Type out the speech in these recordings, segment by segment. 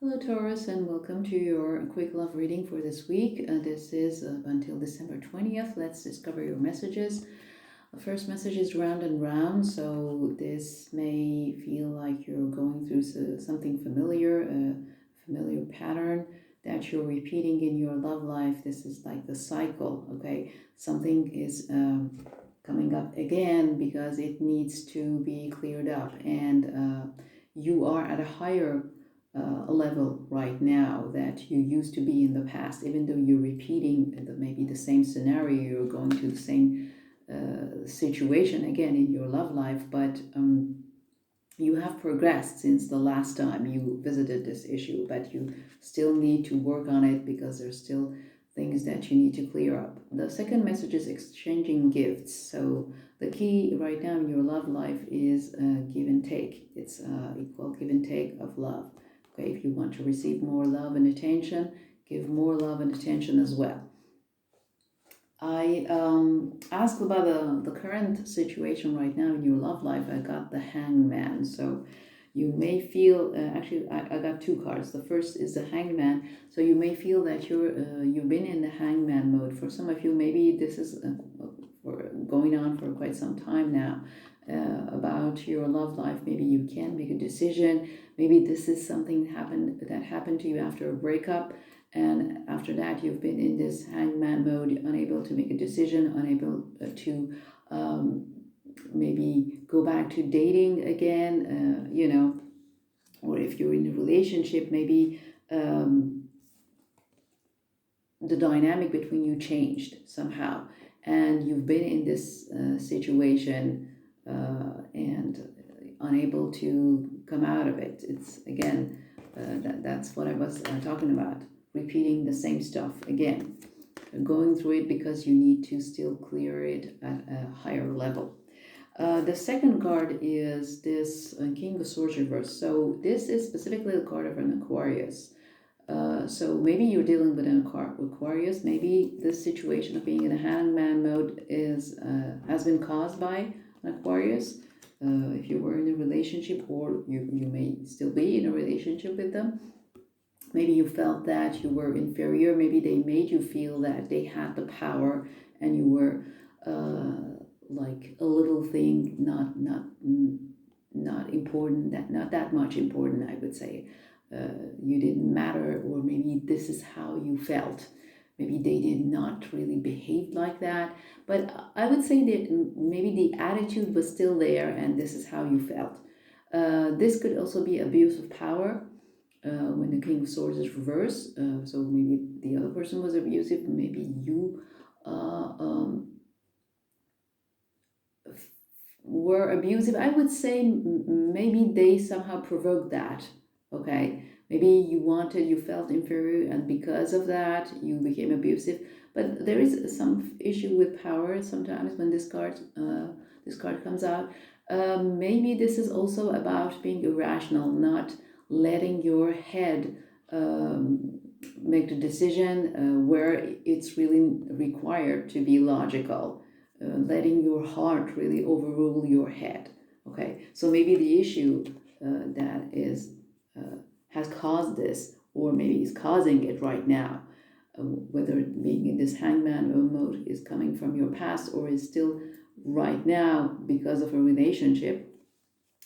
Hello, Taurus, and welcome to your quick love reading for this week. This is until December 20th. Let's discover your messages. The first message is round and round, so this may feel like you're going through something familiar, a familiar pattern that you're repeating in your love life. This is like the cycle, okay? Something is coming up again because it needs to be cleared up, and you are at a higher level right now that you used to be in the past, even though you're repeating maybe the same scenario, you're going to the same situation again in your love life, but you have progressed since the last time you visited this issue, but you still need to work on it because there's still things that you need to clear up. The second message is exchanging gifts. So the key right now in your love life is give and take. It's equal give and take of love. Okay, if you want to receive more love and attention, give more love and attention as well. I asked about the current situation right now in your love life. I got the Hangman. So you may feel, actually, I got two cards. The first is the Hangman. So you may feel that you've been in the Hangman mode. For some of you, maybe this is going on for quite some time now. About your love life, maybe you can't make a decision. Maybe this is something that happened to you after a breakup, and after that you've been in this hangman mode, unable to make a decision, unable to maybe go back to dating again, or if you're in a relationship, maybe the dynamic between you changed somehow, and you've been in this situation and unable to come out of it. It's again, that's what I was talking about, repeating the same stuff again, going through it because you need to still clear it at a higher level. The second card is this King of Swords reverse. So this is specifically the card of an Aquarius. So maybe you're dealing with an Aquarius. Maybe this situation of being in a hangman mode has been caused by an Aquarius. If you were in a relationship, or you may still be in a relationship with them, maybe you felt that you were inferior. Maybe they made you feel that they had the power and you were like a little thing, not important, not that much important, I would say. You didn't matter, or maybe this is how you felt. Maybe they did not really behave like that, but I would say that maybe the attitude was still there and this is how you felt. This could also be abuse of power when the King of Swords is reversed. So maybe the other person was abusive, maybe you were abusive. I would say maybe they somehow provoked that. Okay, maybe you felt inferior, and because of that you became abusive. But there is some issue with power sometimes when this card comes out. Maybe this is also about being irrational, not letting your head make the decision where it's really required to be logical, letting your heart really overrule your head. Okay, so maybe the issue that has caused this, or maybe is causing it right now, whether being in this hangman mode is coming from your past or is still right now because of a relationship.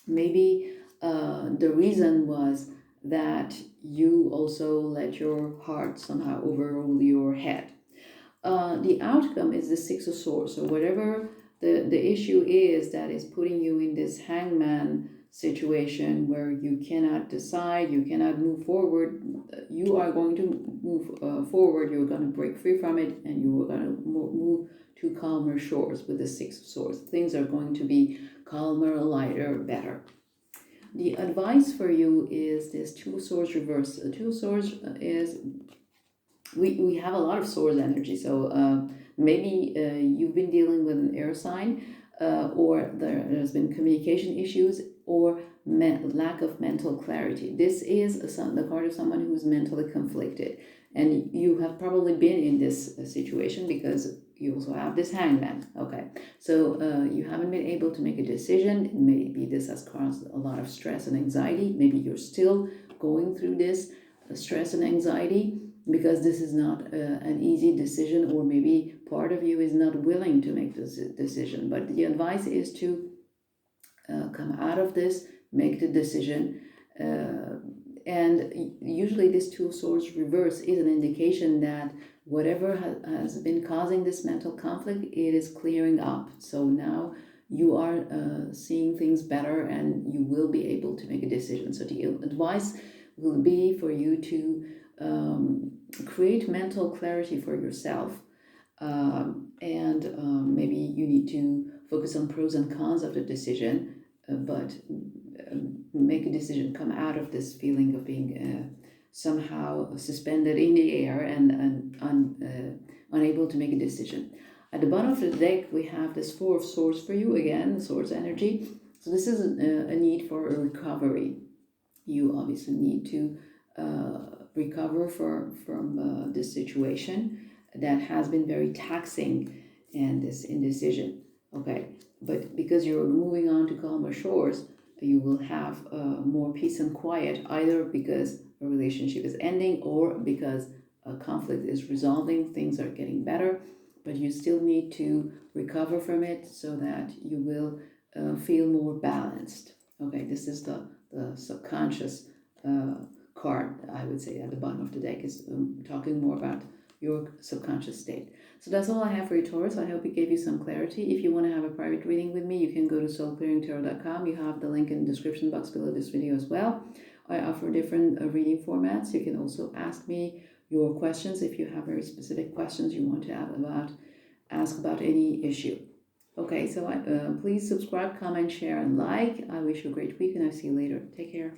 Maybe the reason was that you also let your heart somehow overrule your head. The outcome is the Six of Swords. So whatever the issue is that is putting you in this hangman situation where you cannot decide, you cannot move forward, you are going to move forward, you're going to break free from it, and you are going to move to calmer shores with the Six of Swords. Things are going to be calmer, lighter, better. The advice for you is this Two of Swords reverse. Two of Swords is, we have a lot of swords energy, so maybe you've been dealing with an air sign, or there's been communication issues, or lack of mental clarity. This is the card of someone who's mentally conflicted, and you have probably been in this situation because you also have this hangman. Okay, so you haven't been able to make a decision. Maybe this has caused a lot of stress and anxiety. Maybe you're still going through this. stress and anxiety, because this is not an easy decision, or maybe part of you is not willing to make this decision. But the advice is to come out of this, make the decision. And usually this Two of Swords reverse is an indication that whatever has been causing this mental conflict, it is clearing up. So now you are seeing things better, and you will be able to make a decision. So the advice will be for you to create mental clarity for yourself. Maybe you need to focus on pros and cons of the decision, but make a decision, come out of this feeling of being somehow suspended in the air and unable to make a decision. At the bottom of the deck, we have this Four of Swords for you, again, Swords energy. So this is a need for a recovery. You obviously need to recover from this situation that has been very taxing and this indecision. Okay, but because you're moving on to calmer shores, you will have more peace and quiet, either because a relationship is ending or because a conflict is resolving, things are getting better, but you still need to recover from it so that you will feel more balanced. Okay, this is the subconscious card, I would say, at the bottom of the deck, is talking more about your subconscious state. So that's all I have for you, Taurus. I hope it gave you some clarity. If you want to have a private reading with me, you can go to soulclearingtarot.com. You have the link in the description box below this video as well. I offer different reading formats. You can also ask me your questions if you have very specific questions you want to ask about any issue. Okay, so please subscribe, comment, share, and like. I wish you a great week, and I'll see you later. Take care.